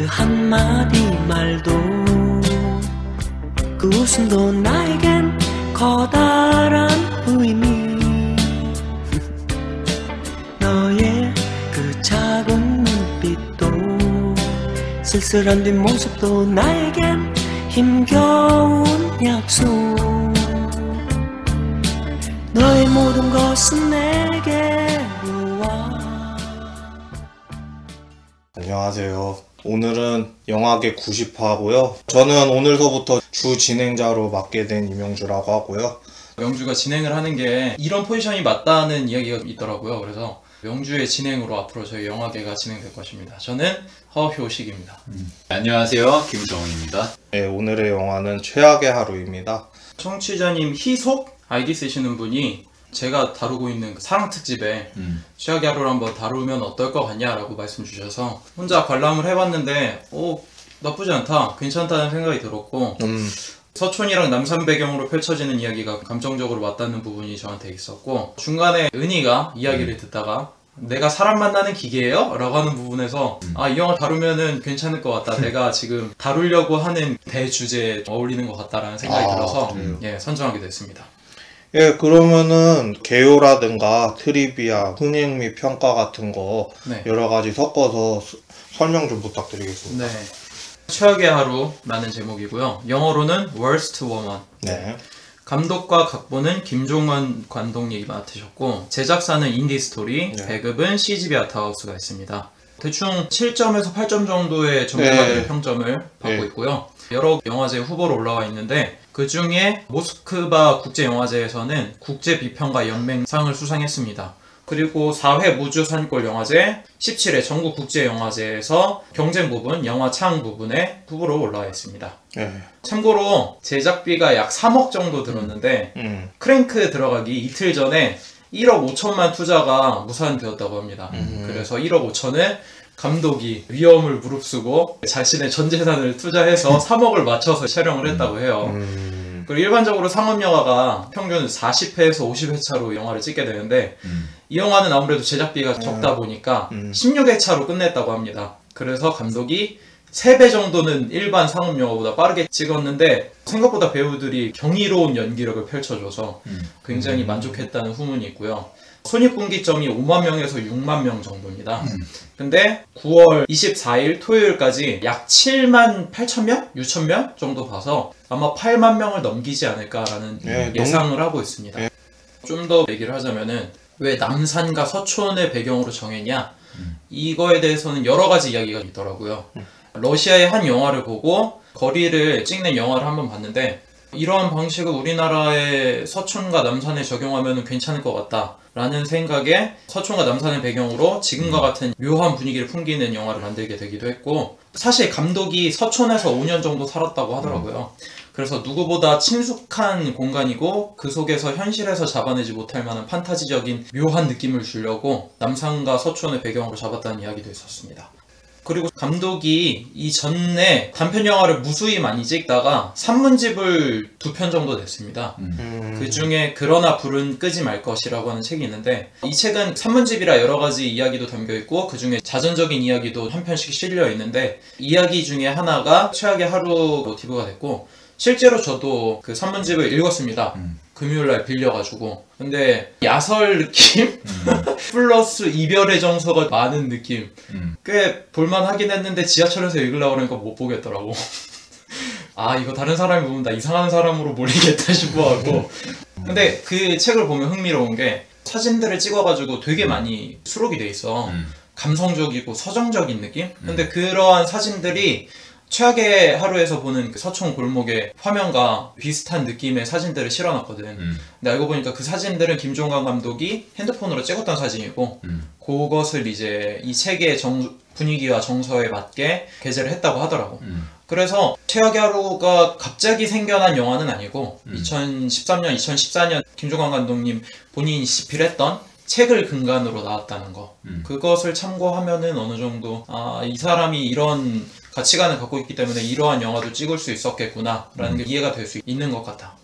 그 한마디 말도 그 웃음도 나에겐 커다란 의미. 너의 그 작은 눈빛도 쓸쓸한 뒷모습도 나에겐 힘겨운 약속. 너의 모든 것은 내게로 와. 안녕하세요. 오늘은 영화계 90화고요. 저는 오늘서부터 주 진행자로 맡게 된 이명주라고 하고요. 명주가 진행을 하는 게 이런 포지션이 맞다는 이야기가 있더라고요. 그래서 명주의 진행으로 앞으로 저희 영화계가 진행될 것입니다. 저는 허효식입니다. 안녕하세요. 김정훈입니다. 네, 오늘의 영화는 최악의 하루입니다. 청취자님 희속 아이디 쓰시는 분이 제가 다루고 있는 사랑 특집에 최악의 하루를 한번 다루면 어떨 것 같냐라고 말씀 주셔서 혼자 관람을 해봤는데 나쁘지 않다, 괜찮다는 생각이 들었고 서촌이랑 남산 배경으로 펼쳐지는 이야기가 감정적으로 와닿는 부분이 저한테 있었고, 중간에 은희가 이야기를 듣다가 내가 사람 만나는 기계예요? 라고 하는 부분에서 이 영화 다루면은 괜찮을 것 같다, 내가 지금 다루려고 하는 대주제에 어울리는 것 같다라는 생각이 들어서 선정하게 됐습니다. 예, 그러면은 개요라든가 트리비아, 흥행 및 평가 같은 거 여러 가지 섞어서 설명 좀 부탁드리겠습니다. 네. 최악의 하루라는 제목이고요. 영어로는 Worst Woman. 네. 감독과 각본은 김종원 감독님이 맡으셨고, 제작사는 인디스토리, 배급은 CGV 아트하우스가 있습니다. 대충 7점에서 8점 정도의 전문가들의 평점을 받고 있고요. 여러 영화제 후보로 올라와 있는데, 그 중에 모스크바 국제영화제에서는 국제비평가 연맹상을 수상했습니다. 그리고 4회 무주산골 영화제, 17회 전국국제영화제에서 경쟁 부분, 영화창 부분에 후보로 올라와 있습니다. 참고로 제작비가 약 3억 정도 들었는데 크랭크 들어가기 이틀 전에 1억 5천만 투자가 무산되었다고 합니다. 그래서 1억 5천을 감독이 위험을 무릅쓰고 자신의 전 재산을 투자해서 3억을 맞춰서 촬영을 했다고 해요. 그리고 일반적으로 상업영화가 평균 40회에서 50회 차로 영화를 찍게 되는데 이 영화는 아무래도 제작비가 적다 보니까 16회 차로 끝냈다고 합니다. 그래서 감독이 3배 정도는 일반 상업영화보다 빠르게 찍었는데 생각보다 배우들이 경이로운 연기력을 펼쳐줘서 굉장히 만족했다는 후문이 있고요. 손익분기점이 5만 명에서 6만 명 정도입니다. 근데 9월 24일 토요일까지 약 7만 8천 명? 6천 명 정도 봐서 아마 8만 명을 넘기지 않을까라는 예상을 하고 있습니다. 좀 더 얘기를 하자면은 왜 남산과 서촌을 배경으로 정했냐? 이거에 대해서는 여러 가지 이야기가 있더라고요. 러시아의 한 영화를 보고 거리를 찍는 영화를 한번 봤는데 이러한 방식을 우리나라의 서촌과 남산에 적용하면 괜찮을 것 같다 라는 생각에 서촌과 남산을 배경으로 지금과 같은 묘한 분위기를 풍기는 영화를 만들게 되기도 했고, 사실 감독이 서촌에서 5년 정도 살았다고 하더라고요. 그래서 누구보다 친숙한 공간이고 그 속에서 현실에서 잡아내지 못할 만한 판타지적인 묘한 느낌을 주려고 남산과 서촌을 배경으로 잡았다는 이야기도 있었습니다. 그리고 감독이 이 전에 단편 영화를 무수히 많이 찍다가 산문집을 2편 정도 냈습니다. 그 중에 그러나 불은 끄지 말 것이라고 하는 책이 있는데, 이 책은 산문집이라 여러 가지 이야기도 담겨 있고 그 중에 자전적인 이야기도 한 편씩 실려 있는데, 이야기 중에 하나가 최악의 하루 모티브가 됐고, 실제로 저도 그 산문집을 읽었습니다. 금요일날 빌려가지고. 근데 야설 느낌? 플러스 이별의 정서가 많은 느낌. 꽤 볼만하긴 했는데 지하철에서 읽으려고 하니까 못 보겠더라고. 이거 다른 사람이 보면 나 이상한 사람으로 몰리겠다 싶어하고. 근데 그 책을 보면 흥미로운 게 사진들을 찍어가지고 되게 많이 수록이 돼 있어. 감성적이고 서정적인 느낌? 근데 그러한 사진들이 최악의 하루에서 보는 그 서촌 골목의 화면과 비슷한 느낌의 사진들을 실어놨거든. 근데 알고 보니까 그 사진들은 김종관 감독이 핸드폰으로 찍었던 사진이고, 그것을 이제 이 책의 분위기와 정서에 맞게 게재를 했다고 하더라고. 그래서 최악의 하루가 갑자기 생겨난 영화는 아니고 2013년, 2014년 김종관 감독님 본인이 집필했던 책을 근간으로 나왔다는 거. 그것을 참고하면은 어느 정도 이 사람이 이런 가치관을 갖고 있기 때문에 이러한 영화도 찍을 수 있었겠구나 라는 게 이해가 될 수 있는 것 같아.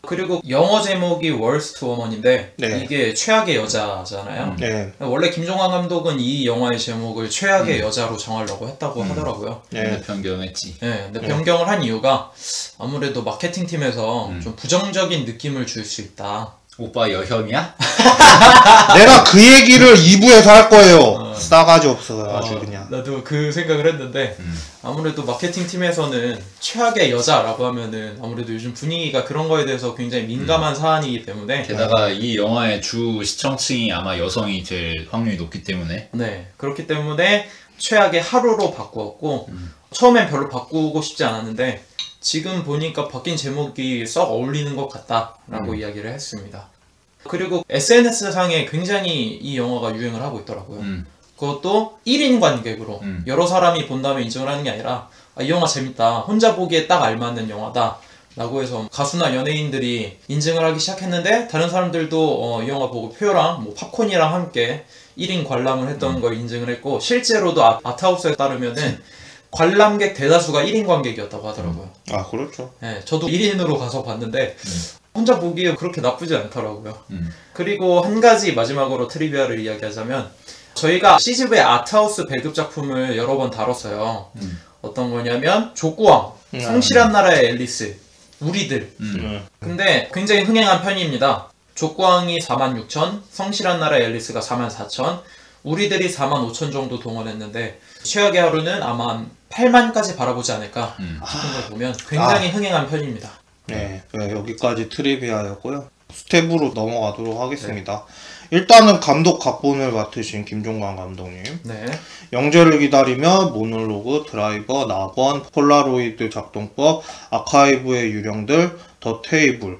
그리고 영어 제목이 월스트 워먼인데 네. 이게 최악의 여자잖아요. 네. 원래 김종환 감독은 이 영화의 제목을 최악의 여자로 정하려고 했다고 하더라고요. 근데 변경했지. 네, 근데 변경을 한 이유가 아무래도 마케팅 팀에서 좀 부정적인 느낌을 줄 수 있다. 오빠 여혐이야? 내가 그 얘기를 2부에서 할 거예요. 싸가지 없어가지고 그냥. 나도 그 생각을 했는데 아무래도 마케팅 팀에서는 최악의 여자라고 하면은 아무래도 요즘 분위기가 그런 거에 대해서 굉장히 민감한 사안이기 때문에 게다가 이 영화의 주 시청층이 아마 여성이 될 확률이 높기 때문에 네, 그렇기 때문에 최악의 하루로 바꾸었고 처음엔 별로 바꾸고 싶지 않았는데 지금 보니까 바뀐 제목이 썩 어울리는 것 같다라고 이야기를 했습니다. 그리고 SNS상에 굉장히 이 영화가 유행을 하고 있더라고요. 그것도 1인 관객으로 여러 사람이 본다면 인정을 하는 게 아니라 이 영화 재밌다, 혼자 보기에 딱 알맞는 영화다 라고 해서 가수나 연예인들이 인증을 하기 시작했는데 다른 사람들도 이 영화 보고 표랑 뭐 팝콘이랑 함께 1인 관람을 했던 걸 인증을 했고 실제로도 아트하우스에 따르면은 관람객 대다수가 1인 관객이었다고 하더라고요. 아, 그렇죠. 네, 저도 1인으로 가서 봤는데 혼자 보기에 그렇게 나쁘지 않더라고요. 그리고 한 가지 마지막으로 트리비아를 이야기하자면 저희가 CGV의 아트하우스 배급 작품을 여러 번 다뤘어요. 어떤 거냐면 족구왕, 성실한 나라의 앨리스, 우리들. 근데 굉장히 흥행한 편입니다. 족구왕이 46,000, 성실한 나라의 앨리스가 44,000, 우리들이 45,000 정도 동원했는데 최악의 하루는 아마 8만까지 바라보지 않을까 싶은 걸 보면 굉장히 흥행한 편입니다. 네, 여기까지 트리비아였고요. 스텝으로 넘어가도록 하겠습니다. 일단은 감독 각본을 맡으신 김종관 감독님. 네. 영재를 기다리며, 모놀로그, 드라이버, 낙원, 폴라로이드 작동법, 아카이브의 유령들, 더 테이블.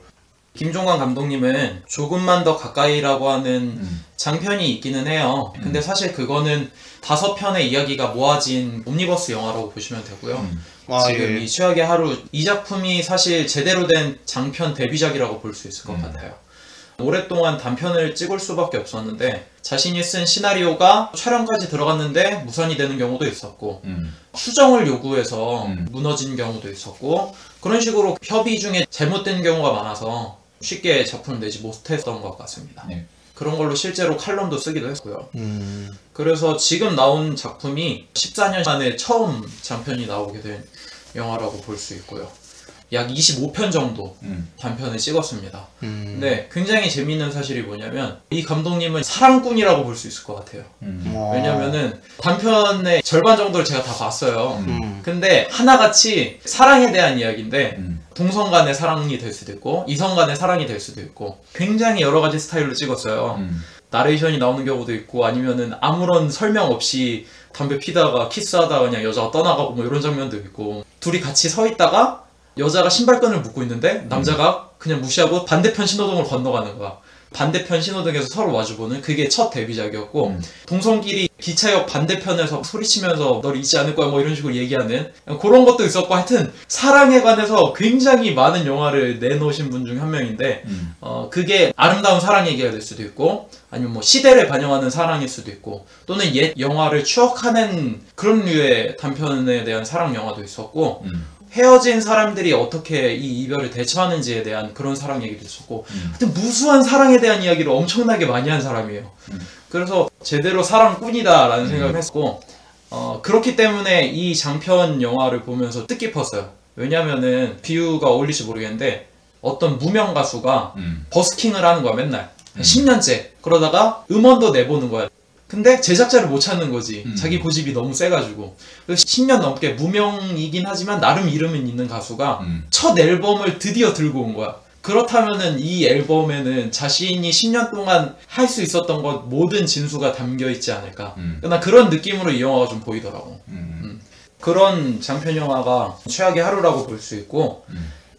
김종관 감독님은 조금만 더 가까이라고 하는 장편이 있기는 해요. 근데 사실 그거는 5편의 이야기가 모아진 옴니버스 영화라고 보시면 되고요. 지금 이 최악의 하루, 이 작품이 사실 제대로 된 장편 데뷔작이라고 볼 수 있을 것 같아요. 오랫동안 단편을 찍을 수밖에 없었는데 자신이 쓴 시나리오가 촬영까지 들어갔는데 무산이 되는 경우도 있었고 수정을 요구해서 무너진 경우도 있었고 그런 식으로 협의 중에 잘못된 경우가 많아서 쉽게 작품을 내지 못했던 것 같습니다. 네. 그런 걸로 실제로 칼럼도 쓰기도 했고요. 그래서 지금 나온 작품이 14년 만에 처음 장편이 나오게 된 영화라고 볼 수 있고요. 약 25편 정도 단편을 찍었습니다. 근데 굉장히 재미있는 사실이 뭐냐면 이 감독님은 사랑꾼이라고 볼 수 있을 것 같아요. 왜냐면은 단편의 절반 정도를 제가 다 봤어요. 근데 하나같이 사랑에 대한 이야기인데 동성 간의 사랑이 될 수도 있고 이성 간의 사랑이 될 수도 있고 굉장히 여러 가지 스타일로 찍었어요. 나레이션이 나오는 경우도 있고 아니면은 아무런 설명 없이 담배 피다가 키스하다가 그냥 여자가 떠나가고 뭐 이런 장면도 있고 둘이 같이 서 있다가 여자가 신발끈을 묶고 있는데 남자가 그냥 무시하고 반대편 신호등을 건너가는 거야. 반대편 신호등에서 서로 마주보는 그게 첫 데뷔작이었고 동성끼리 기차역 반대편에서 소리치면서 널 잊지 않을 거야 뭐 이런 식으로 얘기하는 그런 것도 있었고 하여튼 사랑에 관해서 굉장히 많은 영화를 내놓으신 분 중 한 명인데 그게 아름다운 사랑 얘기가 될 수도 있고 아니면 뭐 시대를 반영하는 사랑일 수도 있고 또는 옛 영화를 추억하는 그런 류의 단편에 대한 사랑 영화도 있었고 헤어진 사람들이 어떻게 이 이별을 대처하는지에 대한 그런 사랑 얘기도 있었고 하여튼 무수한 사랑에 대한 이야기를 엄청나게 많이 한 사람이에요. 그래서 제대로 사랑꾼이다 라는 생각을 했고 그렇기 때문에 이 장편 영화를 보면서 뜻깊었어요. 왜냐면은 비유가 어울릴지 모르겠는데 어떤 무명 가수가 버스킹을 하는 거야 맨날 10년째 그러다가 음원도 내보는 거야. 근데 제작자를 못 찾는 거지. 자기 고집이 너무 세가지고. 그래서 10년 넘게 무명이긴 하지만 나름 이름은 있는 가수가 첫 앨범을 드디어 들고 온 거야. 그렇다면은 이 앨범에는 자신이 10년 동안 할 수 있었던 것 모든 진수가 담겨 있지 않을까. 난 그런 느낌으로 이 영화가 좀 보이더라고. 그런 장편 영화가 최악의 하루라고 볼 수 있고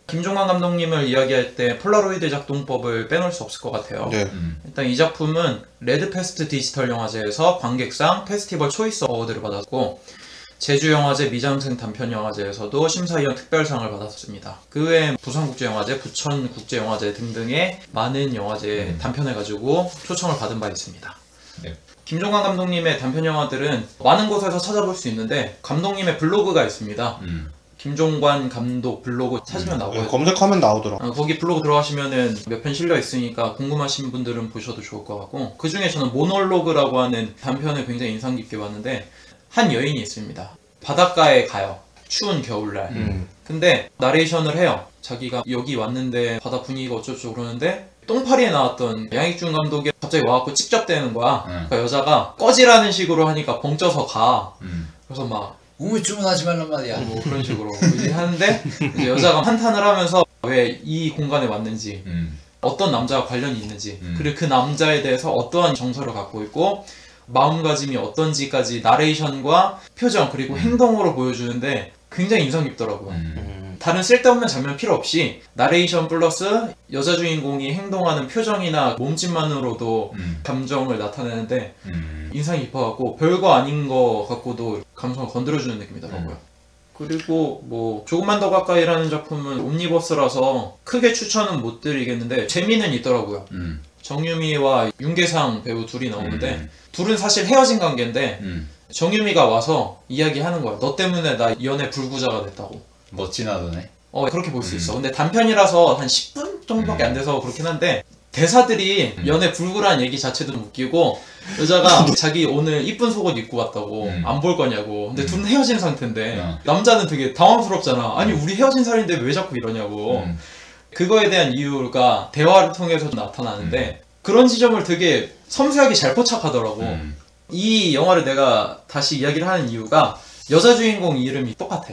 김종관 감독님을 이야기할 때 폴라로이드 작동법을 빼놓을 수 없을 것 같아요. 네. 일단 이 작품은 레드페스트 디지털 영화제에서 관객상 페스티벌 초이스 어워드를 받았고 제주영화제 미장센 단편영화제에서도 심사위원 특별상을 받았습니다. 그 외에 부산국제영화제, 부천국제영화제 등등의 많은 영화제에 단편해가지고 초청을 받은 바 있습니다. 네. 김종관 감독님의 단편영화들은 많은 곳에서 찾아볼 수 있는데 감독님의 블로그가 있습니다. 김종관 감독 블로그 찾으면 나오고요. 검색하면 나오더라고요. 거기 블로그 들어가시면은 몇 편 실려 있으니까 궁금하신 분들은 보셔도 좋을 것 같고, 그 중에 저는 모놀로그라고 하는 단편을 굉장히 인상 깊게 봤는데, 한 여인이 있습니다. 바닷가에 가요. 추운 겨울날. 근데 나레이션을 해요. 자기가 여기 왔는데 바다 분위기가 어쩌고 그러는데 똥파리에 나왔던 양익준 감독이 갑자기 와갖고 찝쩍대는 거야. 그러니까 여자가 꺼지라는 식으로 하니까 벙쪄서 가. 그래서 막 우물쭈물하지 말란 말이야. 뭐 그런 식으로 하는데 이제 여자가 한탄을 하면서 왜 이 공간에 왔는지, 어떤 남자와 관련이 있는지, 그리고 그 남자에 대해서 어떠한 정서를 갖고 있고 마음가짐이 어떤지까지 나레이션과 표정 그리고 행동으로 보여주는데 굉장히 인상 깊더라고요. 다른 쓸데없는 장면 필요 없이 나레이션 플러스 여자 주인공이 행동하는 표정이나 몸짓만으로도 감정을 나타내는데 인상이 깊어갖고 별거 아닌 거 갖고도 감성을 건드려주는 느낌이더라고요. 그리고 뭐 조금만 더 가까이라는 작품은 옴니버스라서 크게 추천은 못 드리겠는데 재미는 있더라고요. 정유미와 윤계상 배우 둘이 나오는데 둘은 사실 헤어진 관계인데 정유미가 와서 이야기하는 거야. 너 때문에 나 연애 불구자가 됐다고. 멋지나더네. 그렇게 볼 수 있어. 근데 단편이라서 한 10분 정도밖에 안 돼서 그렇긴 한데 대사들이 연애 불구라는 얘기 자체도 웃기고, 여자가 자기 오늘 이쁜 속옷 입고 왔다고 안 볼 거냐고. 근데 둘은 헤어진 상태인데 남자는 되게 당황스럽잖아. 아니 우리 헤어진 사이인데 왜 자꾸 이러냐고. 그거에 대한 이유가 대화를 통해서 나타나는데 그런 지점을 되게 섬세하게 잘 포착하더라고. 이 영화를 내가 다시 이야기를 하는 이유가 여자 주인공 이름이 똑같아.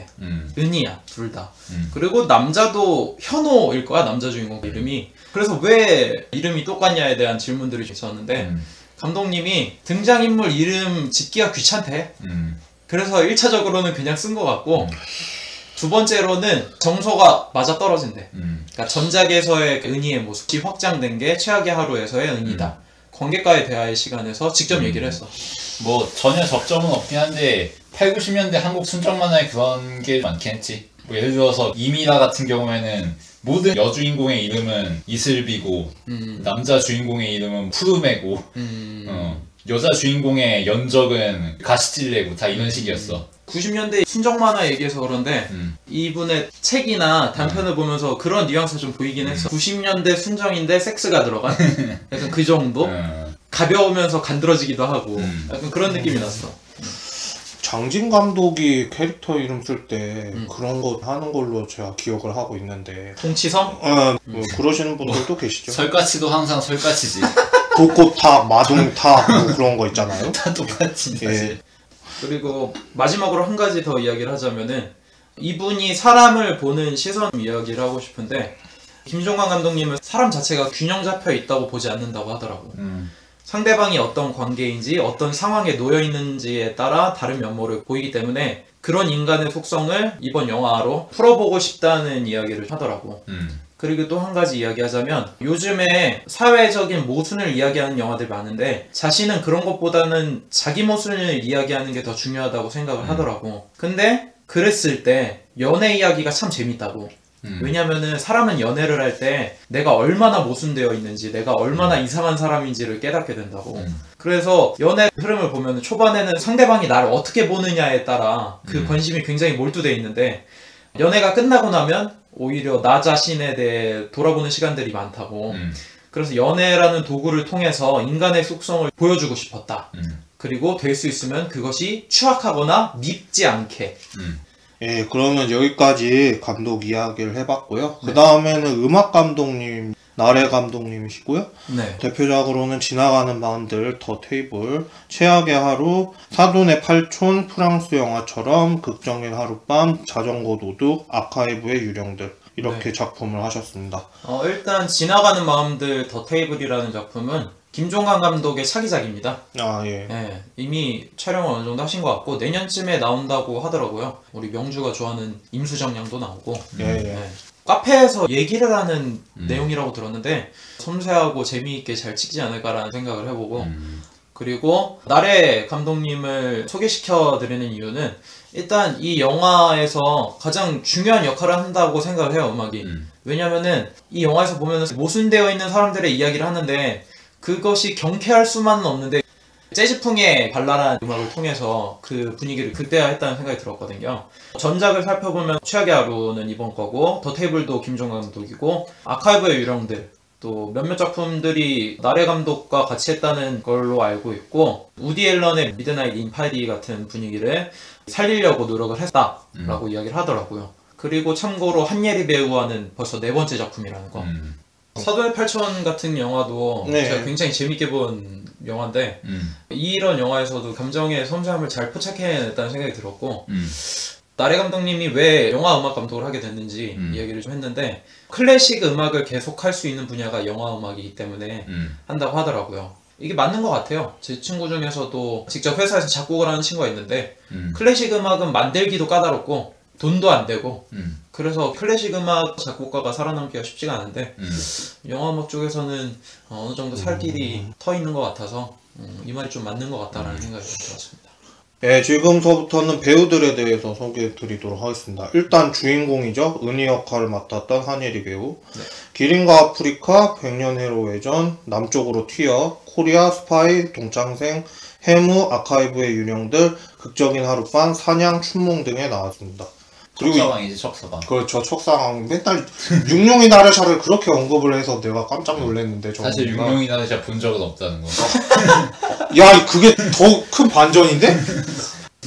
은희야, 둘 다. 그리고 남자도 현호일 거야, 남자 주인공 이름이. 그래서 왜 이름이 똑같냐에 대한 질문들이 있었는데 감독님이 등장인물 이름 짓기가 귀찮대. 그래서 1차적으로는 그냥 쓴 것 같고, 두 번째로는 정서가 맞아떨어진대. 그러니까 전작에서의 은희의 모습이 확장된 게 최악의 하루에서의 은희다. 관객과의 대화의 시간에서 직접 얘기를 했어. 뭐 전혀 접점은 없긴 한데 8, 90년대 한국 순정 만화에 그런 게 많긴 했지. 뭐 예를 들어서 이미라 같은 경우에는 모든 여주인공의 이름은 이슬비고 남자 주인공의 이름은 푸르메고 여자 주인공의 연적은 가시찔레고 다 이런 식이었어. 90년대 순정 만화 얘기해서 그런데 이분의 책이나 단편을 보면서 그런 뉘앙스가 좀 보이긴 했어. 90년대 순정인데 섹스가 들어간 약간 그 정도? 가벼우면서 간드러지기도 하고 약간 그런 느낌이 났어. 장진 감독이 캐릭터 이름 쓸 때 그런 거 하는 걸로 제가 기억을 하고 있는데. 통치성? 뭐 그러시는 분들도 계시죠. 설까치도 항상 설까치지. 독고탑, 마동탑 뭐 그런 거 있잖아요. 다 똑같지 사실. 예. 그리고 마지막으로 한 가지 더 이야기를 하자면은, 이분이 사람을 보는 시선 이야기를 하고 싶은데, 김종관 감독님은 사람 자체가 균형 잡혀 있다고 보지 않는다고 하더라고. 상대방이 어떤 관계인지 어떤 상황에 놓여 있는지에 따라 다른 면모를 보이기 때문에 그런 인간의 속성을 이번 영화로 풀어보고 싶다는 이야기를 하더라고. 그리고 또 한 가지 이야기하자면, 요즘에 사회적인 모순을 이야기하는 영화들이 많은데 자신은 그런 것보다는 자기 모순을 이야기하는 게 더 중요하다고 생각을 하더라고. 근데 그랬을 때 연애 이야기가 참 재밌다고. 왜냐면은 사람은 연애를 할 때 내가 얼마나 모순되어 있는지, 내가 얼마나 이상한 사람인지를 깨닫게 된다고. 그래서 연애 흐름을 보면 초반에는 상대방이 나를 어떻게 보느냐에 따라 그 관심이 굉장히 몰두되어 있는데, 연애가 끝나고 나면 오히려 나 자신에 대해 돌아보는 시간들이 많다고. 그래서 연애라는 도구를 통해서 인간의 속성을 보여주고 싶었다. 그리고 될 수 있으면 그것이 추악하거나 밉지 않게. 예, 그러면 여기까지 감독 이야기를 해봤고요. 그 다음에는 음악 감독님, 나래 감독님이시고요. 네. 대표작으로는 지나가는 마음들, 더 테이블, 최악의 하루, 사돈의 팔촌, 프랑스 영화처럼, 극적인 하룻밤, 자전거 도둑, 아카이브의 유령들, 이렇게 작품을 하셨습니다. 일단 지나가는 마음들, 더 테이블이라는 작품은 김종관 감독의 차기작입니다. 아, 예. 네, 이미 촬영을 어느 정도 하신 것 같고 내년쯤에 나온다고 하더라고요. 우리 명주가 좋아하는 임수정 양도 나오고. 예. 네. 카페에서 얘기를 하는 내용이라고 들었는데 섬세하고 재미있게 잘 찍지 않을까라는 생각을 해보고, 그리고 나래 감독님을 소개시켜드리는 이유는 일단 이 영화에서 가장 중요한 역할을 한다고 생각을 해요, 음악이. 왜냐면은 이 영화에서 보면은 모순되어 있는 사람들의 이야기를 하는데 그것이 경쾌할 수만은 없는데 재즈풍의 발랄한 음악을 통해서 그 분위기를 극대화했다는 생각이 들었거든요. 전작을 살펴보면 최악의 하루는 이번 거고, 더 테이블도 김종관 감독이고, 아카이브의 유령들, 또 몇몇 작품들이 나래 감독과 같이 했다는 걸로 알고 있고, 우디 앨런의 미드나잇 인 파리 같은 분위기를 살리려고 노력을 했다라고 이야기를 하더라고요. 그리고 참고로 한예리 배우와는 벌써 4번째 작품이라는 거. 사도의 8천 같은 영화도 제가 굉장히 재밌게 본 영화인데 이런 영화에서도 감정의 섬세함을 잘 포착해냈다는 생각이 들었고 나래 감독님이 왜 영화 음악 감독을 하게 됐는지 이야기를 좀 했는데 클래식 음악을 계속 할 수 있는 분야가 영화 음악이기 때문에 한다고 하더라고요. 이게 맞는 것 같아요. 제 친구 중에서도 직접 회사에서 작곡을 하는 친구가 있는데 클래식 음악은 만들기도 까다롭고 돈도 안 되고 그래서 클래식 음악 작곡가가 살아남기가 쉽지가 않은데 영화 음악 쪽에서는 어느 정도 살 길이 터 있는 것 같아서 이 말이 좀 맞는 것 같다라는 생각이 좀 들었습니다. 네, 지금서부터는 배우들에 대해서 소개해 드리도록 하겠습니다. 일단 주인공이죠. 은희 역할을 맡았던 한예리 배우. 네. 기린과 아프리카, 백년해로 외전, 남쪽으로 튀어, 코리아, 스파이, 동창생, 해무, 아카이브의 유령들, 극적인 하룻밤, 사냥, 춘몽 등에 나왔습니다. 척사방이지, 척사방. 그렇죠, 척사방. 맨날 육룡이 나르샤를 그렇게 언급을 해서 내가 깜짝 놀랐는데. 사실 육룡이 나르샤 본 적은 없다는 거. 야, 그게 더 큰 반전인데?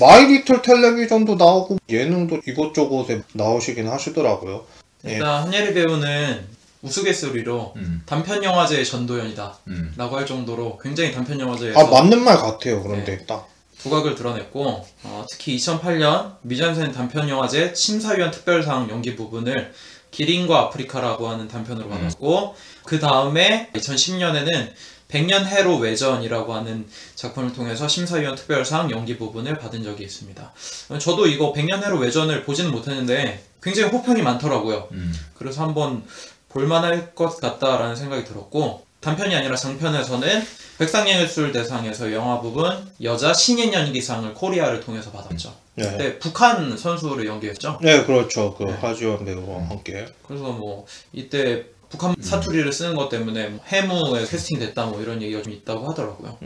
마이리틀 텔레비전도 나오고 예능도 이곳저곳에 나오시긴 하시더라고요. 일단 한예리 배우는 우스갯소리로 단편영화제의 전도연이다 라고 할 정도로 굉장히 단편영화제에서 맞는 말 같아요. 그런데 딱 두각을 드러냈고 특히 2008년 미잔센 단편영화제 심사위원 특별상 연기 부분을 기린과 아프리카라고 하는 단편으로 받았고 그 다음에 2010년에는 백년해로 외전이라고 하는 작품을 통해서 심사위원 특별상 연기 부분을 받은 적이 있습니다. 저도 이거 백년해로 외전을 보지는 못했는데 굉장히 호평이 많더라고요. 그래서 한번 볼만할 것 같다라는 생각이 들었고 단편이 아니라 장편에서는 백상예술대상에서 영화 부분 여자 신인 연기상을 코리아를 통해서 받았죠. 네. 그때 북한 선수를 연기했죠. 네, 그렇죠. 그 하지원 배우와 함께. 그래서 뭐 이때 북한 사투리를 쓰는 것 때문에 해무에 캐스팅됐다 뭐 이런 얘기가 좀 있다고 하더라고요.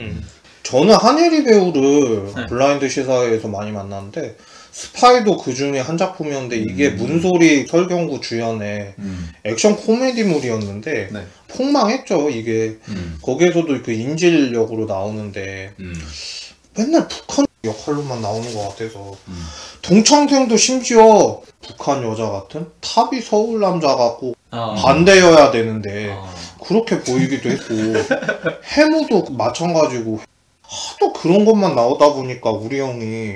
저는 한예리 배우를 블라인드 시사회에서 많이 만났는데 스파이도 그 중에 한 작품이었는데 이게 문소리 설경구 주연의 액션 코미디물이었는데 폭망했죠. 이게 거기에서도 그 인질 역으로 나오는데 맨날 북한 역할로만 나오는 것 같아서 동창생도 심지어 북한 여자 같은 탑이 서울 남자 같고 반대여야 되는데 그렇게 보이기도 했고 해무도 마찬가지고 하도 그런 것만 나오다 보니까 우리 형이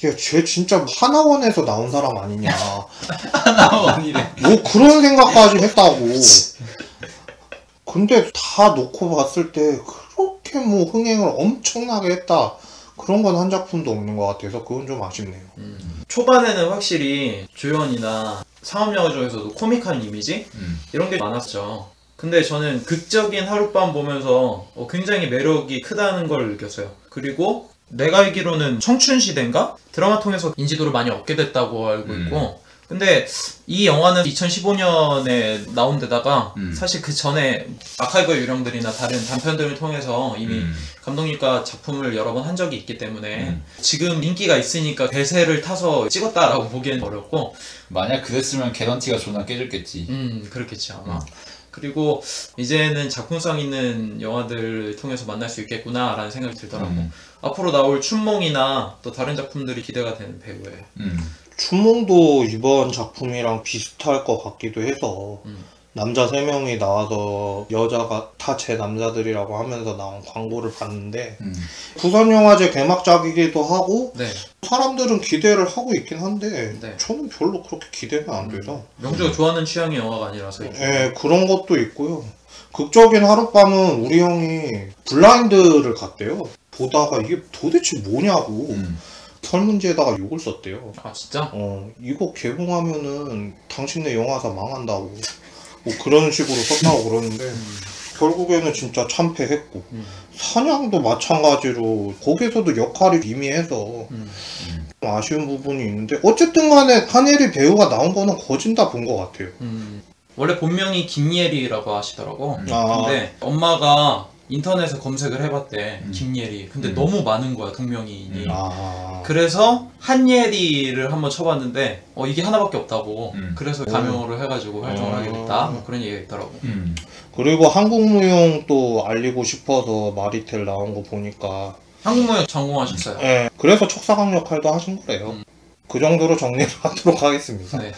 야, 쟤 진짜 하나원에서 나온 사람 아니냐 하나원이래 뭐 그런 생각까지 했다고. 근데 다 놓고 봤을 때 그렇게 뭐 흥행을 엄청나게 했다 그런 건 한 작품도 없는 것 같아서 그건 좀 아쉽네요. 초반에는 확실히 조연이나 상업영화 중에서도 코믹한 이미지? 이런 게 많았죠. 근데 저는 극적인 하룻밤 보면서 굉장히 매력이 크다는 걸 느꼈어요. 그리고 내가 알기로는 청춘시대인가? 드라마 통해서 인지도를 많이 얻게 됐다고 알고 있고 근데 이 영화는 2015년에 나온 데다가 사실 그 전에 아카이브의 유령들이나 다른 단편들을 통해서 이미 감독님과 작품을 여러 번 한 적이 있기 때문에 지금 인기가 있으니까 대세를 타서 찍었다라고 보기엔 어렵고 만약 그랬으면 개런티가 존나 깨졌겠지. 그렇겠지 아마. 그리고 이제는 작품성 있는 영화들을 통해서 만날 수 있겠구나 라는 생각이 들더라고. 앞으로 나올 춘몽이나 또 다른 작품들이 기대가 되는 배우예요. 춘몽도 이번 작품이랑 비슷할 것 같기도 해서 남자 3명이 나와서 여자가 다 제 남자들이라고 하면서 나온 광고를 봤는데 부산영화제 개막작이기도 하고 사람들은 기대를 하고 있긴 한데 저는 별로 그렇게 기대는 안 돼서 명주가 좋아하는 취향의 영화가 아니라서 네, 그런 것도 있고요. 극적인 하룻밤은 우리 형이 블라인드를 갔대요. 보다가 이게 도대체 뭐냐고 설문지에다가 욕을 썼대요. 아 진짜? 이거 개봉하면은 당신네 영화사 망한다고 뭐 그런 식으로 썼다고 그러는데 결국에는 진짜 참패했고 사냥도 마찬가지로 거기서도 역할이 미미해서 아쉬운 부분이 있는데 어쨌든 간에 한예리 배우가 나온 거는 거진 다 본 것 같아요. 원래 본명이 김예리라고 하시더라고. 근데 엄마가 인터넷에 검색을 해봤대. 김예리. 근데 너무 많은 거야 동명이인이. 아. 그래서 한예리를 한번 쳐봤는데 이게 하나밖에 없다고. 그래서 가명으로 해가지고 활동을 하게 됐다. 뭐 그런 얘기가 있더라고. 그리고 한국무용 또 알리고 싶어서 마리텔 나온 거 보니까 한국무용 전공하셨어요. 네, 그래서 척사강 역할도 하신 거래요. 그 정도로 정리를 하도록 하겠습니다. 네.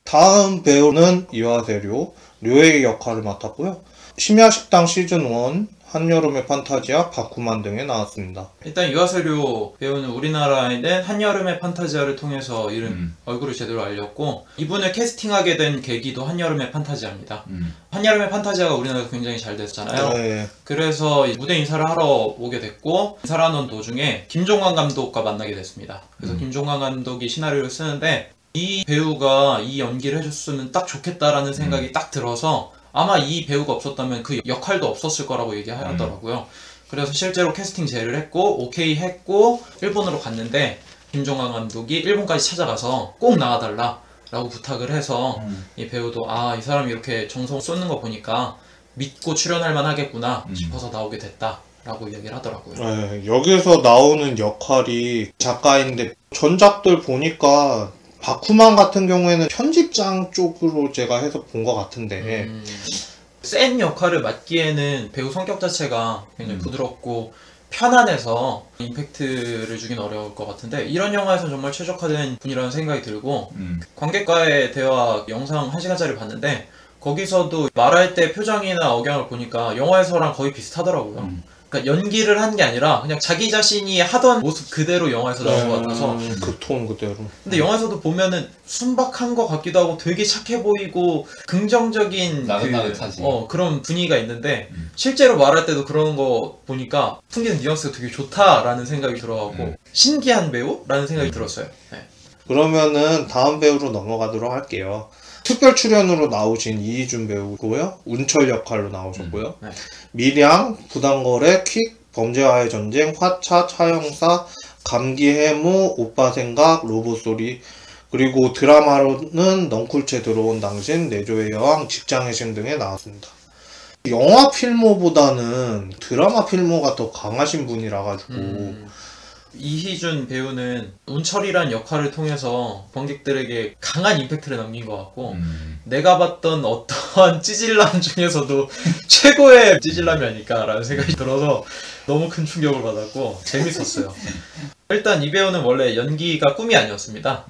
다음 배우는 이화세료, 료에이 역할을 맡았고요. 심야식당 시즌1, 한여름의 판타지아, 바쿠만 등에 나왔습니다. 일단 유아세료 배우는 우리나라에는 한여름의 판타지아를 통해서 얼굴을 제대로 알렸고, 이분을 캐스팅하게 된 계기도 한여름의 판타지아입니다. 한여름의 판타지아가 우리나라에서 굉장히 잘 됐잖아요. 네. 그래서 무대 인사를 하러 오게 됐고, 인사를 하는 도중에 김종관 감독과 만나게 됐습니다. 그래서 김종관 감독이 시나리오를 쓰는데 이 배우가 이 연기를 해줬으면 딱 좋겠다라는 생각이 딱 들어서 아마 이 배우가 없었다면 그 역할도 없었을 거라고 얘기하더라고요. 그래서 실제로 캐스팅 제의를 했고 오케이 했고 일본으로 갔는데 김종관 감독이 일본까지 찾아가서 꼭 나와달라 라고 부탁을 해서 이 배우도 이 사람이 이렇게 정성 쏟는 거 보니까 믿고 출연할 만 하겠구나 싶어서 나오게 됐다 라고 얘기를 하더라고요. 네, 여기서 나오는 역할이 작가인데 전작들 보니까 바쿠만 같은 경우에는 편집장 쪽으로 제가 해서 본 것 같은데 센 역할을 맡기에는 배우 성격 자체가 굉장히 부드럽고 편안해서 임팩트를 주긴 어려울 것 같은데 이런 영화에서 정말 최적화된 분이라는 생각이 들고 관객과의 대화 영상 1시간짜리 봤는데 거기서도 말할 때 표정이나 억양을 보니까 영화에서랑 거의 비슷하더라고요. 그러니까 연기를 한 게 아니라 그냥 자기 자신이 하던 모습 그대로 영화에서 나온 것 같아서 그 톤 그대로. 근데 영화에서도 보면은 순박한 것 같기도 하고 되게 착해 보이고 긍정적인 나긋나긋하지. 그런 분위기가 있는데 실제로 말할 때도 그런 거 보니까 풍기는 뉘앙스가 되게 좋다라는 생각이 들어가고 신기한 배우라는 생각이 들었어요. 네. 그러면은 다음 배우로 넘어가도록 할게요. 특별 출연으로 나오신 이희준 배우고요. 운철 역할로 나오셨고요. 네. 밀양, 부당거래, 퀵, 범죄와의 전쟁, 화차, 차영사, 감기 해무, 오빠 생각, 로봇소리, 그리고 드라마로는 넝쿨채 들어온 당신, 내조의 여왕, 직장의 신 등에 나왔습니다. 영화 필모보다는 드라마 필모가 더 강하신 분이라 가지고 이희준 배우는 운철이란 역할을 통해서 관객들에게 강한 임팩트를 남긴 것 같고 내가 봤던 어떠한 찌질남 중에서도 최고의 찌질남이 아닐까라는 생각이 들어서 너무 큰 충격을 받았고 재밌었어요. 일단 이 배우는 원래 연기가 꿈이 아니었습니다.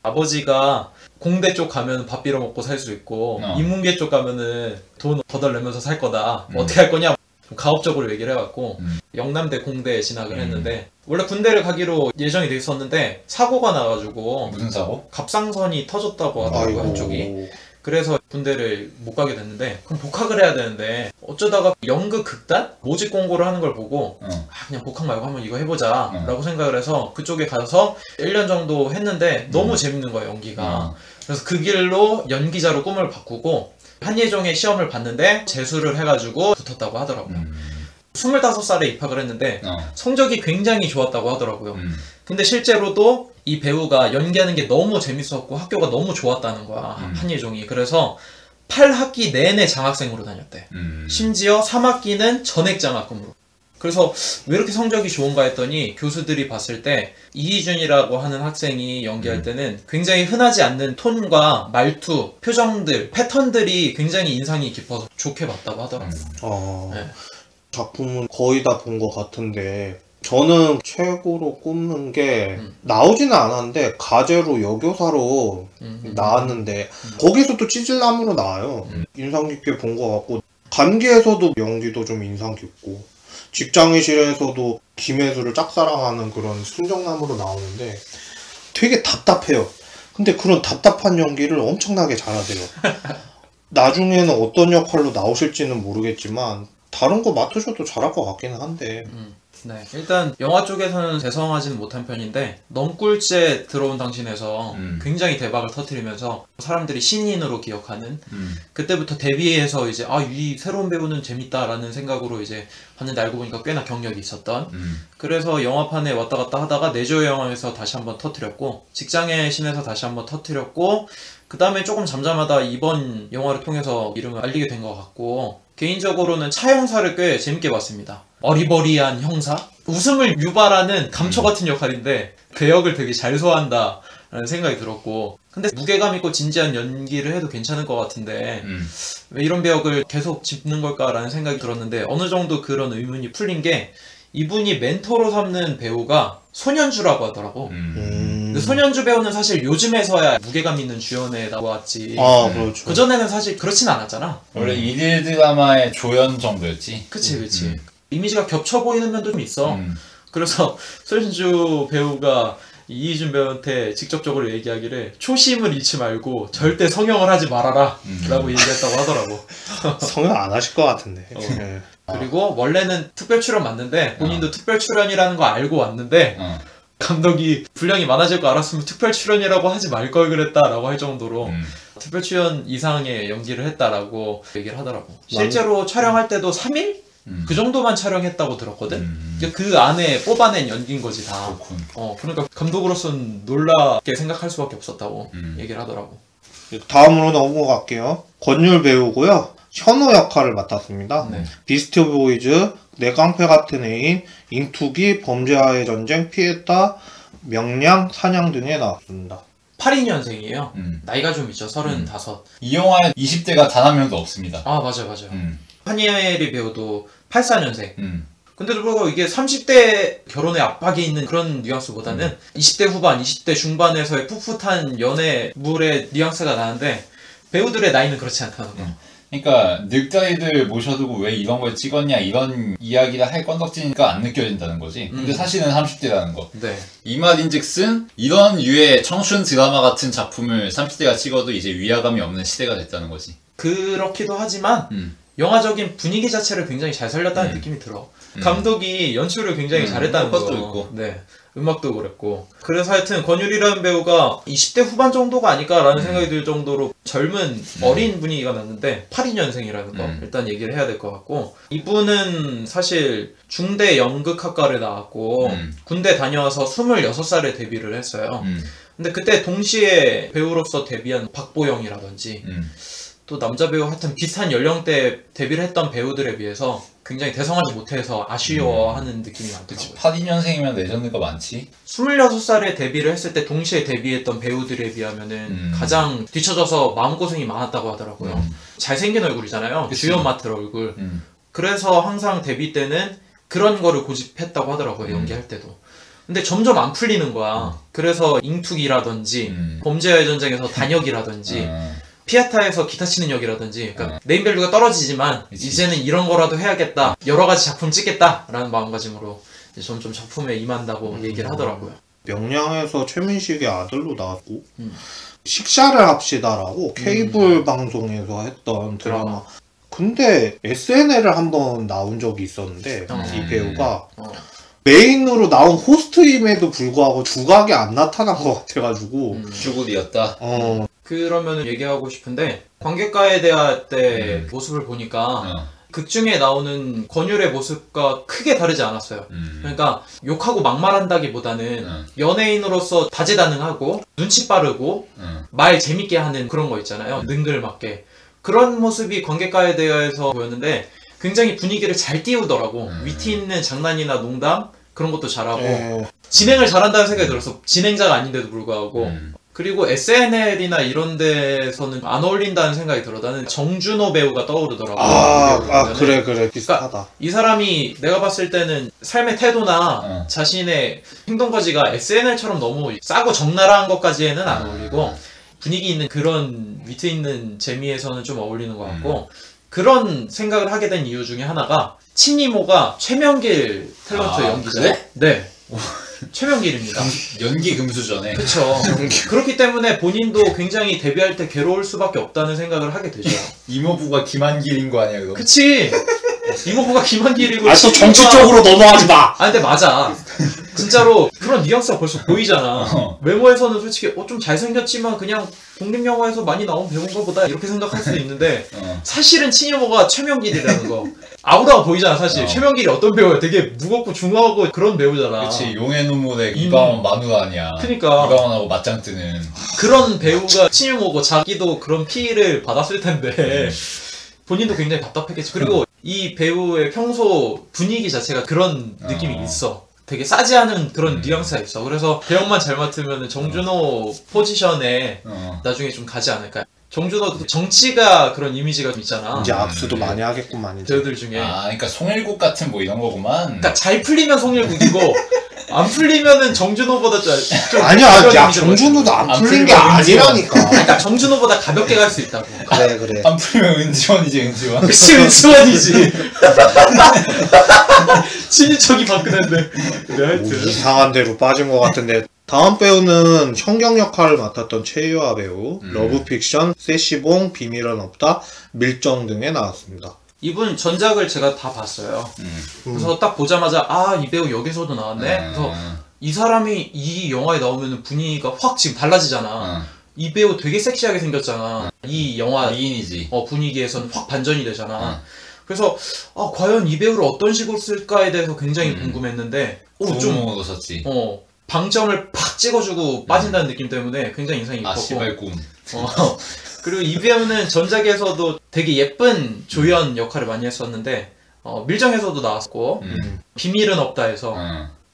아버지가 공대 쪽 가면 밥 빌어먹고 살 수 있고 인문계 쪽 가면은 돈 더 달내면서 살 거다. 어떻게 할 거냐? 가업적으로 얘기를 해갖고 영남대 공대에 진학을 했는데 원래 군대를 가기로 예정이 돼 있었는데 사고가 나가지고 무슨 사고? 갑상선이 터졌다고 하더라고요. 아이고. 한쪽이. 그래서 군대를 못 가게 됐는데 그럼 복학을 해야 되는데 어쩌다가 연극 극단 모집 공고를 하는 걸 보고 그냥 복학 말고 한번 이거 해보자 라고 생각을 해서 그쪽에 가서 1년 정도 했는데 너무 재밌는 거예요 연기가. 그래서 그 길로 연기자로 꿈을 바꾸고 한예종의 시험을 봤는데 재수를 해가지고 붙었다고 하더라고요. 25살에 입학을 했는데 성적이 굉장히 좋았다고 하더라고요. 근데 실제로도 이 배우가 연기하는 게 너무 재밌었고 학교가 너무 좋았다는 거야. 한예종이. 그래서 8학기 내내 장학생으로 다녔대. 심지어 3학기는 전액장학금으로. 그래서 왜 이렇게 성적이 좋은가 했더니 교수들이 봤을 때 이희준이라고 하는 학생이 연기할 때는 굉장히 흔하지 않는 톤과 말투, 표정들, 패턴들이 굉장히 인상이 깊어서 좋게 봤다고 하더라고요. 네. 작품은 거의 다 본 것 같은데 저는 최고로 꼽는 게 나오지는 않았는데 가제로 여교사로 나왔는데 거기서도 찌질남으로 나와요. 인상 깊게 본 것 같고 감기에서도 연기도 좀 인상 깊고 직장의 실에서도 김혜수를 짝사랑하는 그런 순정남으로 나오는데 되게 답답해요. 근데 그런 답답한 연기를 엄청나게 잘하세요. 나중에는 어떤 역할로 나오실지는 모르겠지만 다른 거 맡으셔도 잘할 것 같기는 한데 네, 일단 영화 쪽에서는 대성하지는 못한 편인데 넝쿨째 들어온 당신에서 굉장히 대박을 터뜨리면서 사람들이 신인으로 기억하는 그때부터 데뷔해서 이제 이 새로운 배우는 재밌다라는 생각으로 이제 봤는데 알고 보니까 꽤나 경력이 있었던 그래서 영화판에 왔다 갔다 하다가 내조의 여왕에서 다시 한번 터뜨렸고 직장의 신에서 다시 한번 터뜨렸고 그 다음에 조금 잠잠하다 이번 영화를 통해서 이름을 알리게 된 것 같고 개인적으로는 차 형사를 꽤 재밌게 봤습니다. 어리버리한 형사? 웃음을 유발하는 감초 같은 역할인데 배역을 되게 잘 소화한다라는 생각이 들었고, 근데 무게감 있고 진지한 연기를 해도 괜찮을 것 같은데 왜 이런 배역을 계속 짚는 걸까라는 생각이 들었는데, 어느 정도 그런 의문이 풀린 게 이분이 멘토로 삼는 배우가 손현주라고 하더라고. 근데 손현주 배우는 사실 요즘에서야 무게감 있는 주연에 나왔지. 아, 그렇죠. 그전에는 사실 그렇진 않았잖아. 원래 일일 드라마의 조연 정도였지. 그치. 이미지가 겹쳐 보이는 면도 좀 있어. 그래서 손현주 배우가 이희준 배우한테 직접적으로 얘기하기를 초심을 잃지 말고 절대 성형을 하지 말아라 라고 얘기했다고 하더라고. 성형 안 하실 것 같은데. 네. 그리고 원래는 특별 출연 맞는데 본인도 특별 출연이라는 거 알고 왔는데 감독이 분량이 많아질 거 알았으면 특별 출연이라고 하지 말 걸 그랬다라고 할 정도로 특별 출연 이상의 연기를 했다라고 얘기를 하더라고. 실제로 촬영할 때도 3일? 그 정도만 촬영했다고 들었거든? 그 안에 뽑아낸 연기인 거지, 다. 그렇군. 그러니까 감독으로서는 놀랍게 생각할 수밖에 없었다고 얘기를 하더라고. 다음으로 넘어갈게요. 권율 배우고요. 현우 역할을 맡았습니다. 네. 비스트 보이즈, 내 깡패 같은 애인, 인투기, 범죄와의 전쟁, 피에타, 명량, 사냥 등에 나왔습니다. 82년생이에요. 나이가 좀 있죠, 35. 이 영화에 20대가 단 한 명도 없습니다. 아, 맞아요. 한예리 배우도 84년생. 근데도 불구하고 이게 30대 결혼의 압박이 있는 그런 뉘앙스보다는 20대 후반, 20대 중반에서의 풋풋한 연애물의 뉘앙스가 나는데 배우들의 나이는 그렇지 않다는 거. 그러니까 늙다리들 모셔두고 왜 이런 걸 찍었냐 이런 이야기를 할 건덕지니까 안 느껴진다는 거지. 근데 사실은 30대라는 거. 네. 이 말인즉슨 이런 유의 청춘 드라마 같은 작품을 30대가 찍어도 이제 위화감이 없는 시대가 됐다는 거지. 그렇기도 하지만 영화적인 분위기 자체를 굉장히 잘 살렸다는 느낌이 들어. 감독이 연출을 굉장히 잘했다는 것도 거. 있고. 네. 음악도 그랬고. 그래서 하여튼 권율이라는 배우가 20대 후반 정도가 아닐까라는 생각이 들 정도로 젊은 어린 분위기가 났는데 82년생이라는 거 일단 얘기를 해야 될 것 같고, 이분은 사실 중대 연극학과를 나왔고 군대 다녀와서 26살에 데뷔를 했어요. 근데 그때 동시에 배우로서 데뷔한 박보영이라든지 또 남자 배우 하여튼 비슷한 연령대 데뷔를 했던 배우들에 비해서 굉장히 대성하지 못해서 아쉬워하는 느낌이 많더라고요. 82년생이면 레전드가 많지. 26살에 데뷔를 했을 때 동시에 데뷔했던 배우들에 비하면은 가장 뒤처져서 마음고생이 많았다고 하더라고요. 잘생긴 얼굴이잖아요. 그치. 주연 맡을 얼굴. 그래서 항상 데뷔 때는 그런 거를 고집했다고 하더라고요. 연기할 때도. 근데 점점 안 풀리는 거야. 그래서 잉투기라든지 범죄와의 전쟁에서 단역이라든지 피아타에서 기타 치는 역이라든지, 그러니까 네임밸류가 떨어지지만 그치. 이제는 이런 거라도 해야겠다, 여러 가지 작품 찍겠다라는 마음가짐으로 이제 점점 작품에 임한다고 얘기를 하더라고요. 명량에서 최민식의 아들로 나왔고, 식사를 합시다라고 케이블 방송에서 했던 드라마. 근데 SNL을 한번 나온 적이 있었는데 이 배우가 메인으로 나온 호스트임에도 불구하고 두각이 안 나타난 것 같아가지고 쭈구리였다. 그러면 얘기하고 싶은데, 관객과에 대할 때 모습을 보니까 극 중에 나오는 권율의 모습과 크게 다르지 않았어요. 그러니까 욕하고 막말한다기보다는 연예인으로서 다재다능하고 눈치 빠르고 말 재밌게 하는 그런 거 있잖아요. 능글맞게. 그런 모습이 관객과에 대해서 보였는데 굉장히 분위기를 잘 띄우더라고. 위트 있는 장난이나 농담 그런 것도 잘하고 진행을 잘한다는 생각이 들었어. 진행자가 아닌데도 불구하고. 그리고 SNL이나 이런 데서는 안 어울린다는 생각이 들어. 나는 정준호 배우가 떠오르더라고. 그래 비슷하다. 그러니까 이 사람이 내가 봤을 때는 삶의 태도나 자신의 행동거지가 SNL처럼 너무 싸고 적나라한 것까지는 안 어울리고 분위기 있는 그런 위트 있는 재미에서는 좀 어울리는 것 같고, 그런 생각을 하게 된 이유 중에 하나가 친이모가 최명길 탤런트 연기자예요. 그래? 네. 최명길입니다. 연기 금수저네. 그렇죠. 그렇기 때문에 본인도 굉장히 데뷔할 때 괴로울 수밖에 없다는 생각을 하게 되죠. 이모부가 김한길인 거 아니야, 그거? 그치. 이모부가 김한길이고. 또 정치 쪽으로 넘어가지 마. 근데 맞아. 진짜로 그런 뉘앙스가 벌써 보이잖아. 외모에서는 솔직히 좀 잘생겼지만 그냥 독립영화에서 많이 나온 배우인가 보다 이렇게 생각할 수도 있는데 사실은 친이모가 최명길이라는 거. 아우라가 보이잖아, 사실. 최명길이 어떤 배우야? 되게 무겁고 중후하고 그런 배우잖아. 그치, 용의 눈물의 이방원 마누라 아니야. 그니까. 이방원하고 맞짱 뜨는. 그런 배우가 친이모고 자기도 그런 피해를 받았을 텐데 본인도 굉장히 답답했겠지. 그리고 이 배우의 평소 분위기 자체가 그런 느낌이 있어. 되게 싸지 않은 그런 뉘앙스가 있어. 그래서 배역만 잘 맡으면 정준호 포지션에 나중에 좀 가지 않을까. 정준호도 정치가 그런 이미지가 좀 있잖아. 이제 악수도 많이 하겠구만 이제. 배우들 중에. 아, 그러니까 송일국 같은 뭐 이런 거구만. 그러니까 잘 풀리면 송일국이고 안 풀리면은 정준호보다 좀 아니야, 야 정준호도 안 풀린 게 아니라니까. 그러니까 정준호보다 가볍게 갈 수 있다고. 그래. 안 풀리면 은지원이지, 은지원. 그치, 은지원이지. 친인척이 박근혜인데. 그래, 하여튼. 이상한 데로 빠진 것 같은데. 다음 배우는 형경 역할을 맡았던 최유아 배우, 러브픽션, 세시봉, 비밀은 없다, 밀정 등에 나왔습니다. 이분 전작을 제가 다 봤어요. 그래서 딱 보자마자 아, 이 배우 여기서도 나왔네. 그래서 이 사람이 이 영화에 나오면 분위기가 확 지금 달라지잖아. 이 배우 되게 섹시하게 생겼잖아. 이 영화 미인이지. 분위기에서는 확 반전이 되잖아. 그래서 아, 과연 이 배우를 어떤 식으로 쓸까에 대해서 굉장히 궁금했는데 좀 썼지. 방점을 팍 찍어주고 빠진다는 느낌 때문에 굉장히 인상이 깊었고. 시발 꿈. 그리고 이 배우는 전작에서도 되게 예쁜 조연 역할을 많이 했었는데 밀정에서도 나왔고 비밀은 없다에서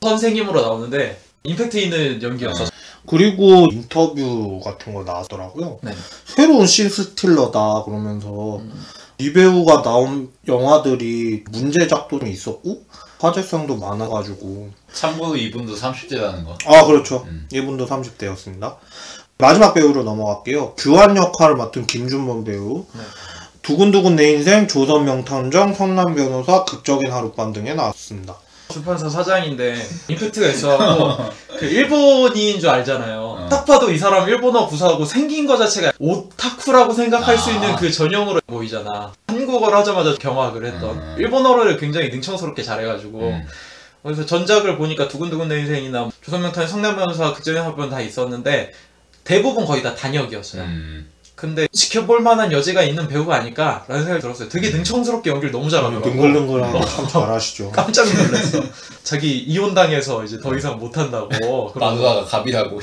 선생님으로 나오는데 임팩트 있는 연기였어. 그리고 인터뷰 같은 거 나왔더라고요. 네. 새로운 신스틸러다 그러면서 이 배우가 나온 영화들이 문제작도 좀 있었고 화제성도 많아가지고. 참고로 이분도 30대라는 거. 아 그렇죠. 이분도 30대였습니다. 마지막 배우로 넘어갈게요. 규환 역할을 맡은 김준범 배우. 네. 두근두근 내 인생, 조선 명탐정, 성남 변호사, 극적인 하룻밤 등에 나왔습니다. 출판사 사장인데 임팩트가 있어갖고 그 일본인인 줄 알잖아요. 딱 봐도 이 사람 일본어 구사하고 생긴 거 자체가 오타쿠라고 생각할 수 있는 그 전형으로 보이잖아. 한국어를 하자마자 경악을 했던 일본어를 굉장히 능청스럽게 잘해가지고 그래서 전작을 보니까 두근두근 내 인생이나 조선명탐정, 성남변호사, 극적인 하룻밤 다 있었는데 대부분 거의 다 단역이었어요. 근데 지켜볼 만한 여지가 있는 배우가 아닐까 라는 생각이 들었어요. 되게 능청스럽게 연기를 너무 잘하더라고. 능글능글하고 참 잘하시죠. 깜짝 놀랐어. 자기 이혼당해서 이제 더 이상 못한다고. 마누라가 갑이라고.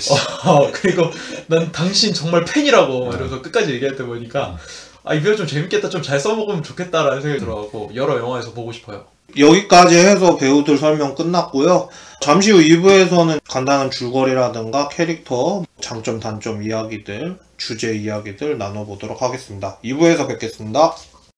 그리고 난 당신 정말 팬이라고 이러면서 끝까지 얘기할 때 보니까 아, 이 배우 좀 재밌겠다, 좀 잘 써먹으면 좋겠다라는 생각이 들어가고 여러 영화에서 보고 싶어요. 여기까지 해서 배우들 설명 끝났고요. 잠시 후 2부에서는 간단한 줄거리라든가 캐릭터, 장점, 단점 이야기들, 주제 이야기들 나눠보도록 하겠습니다. 2부에서 뵙겠습니다.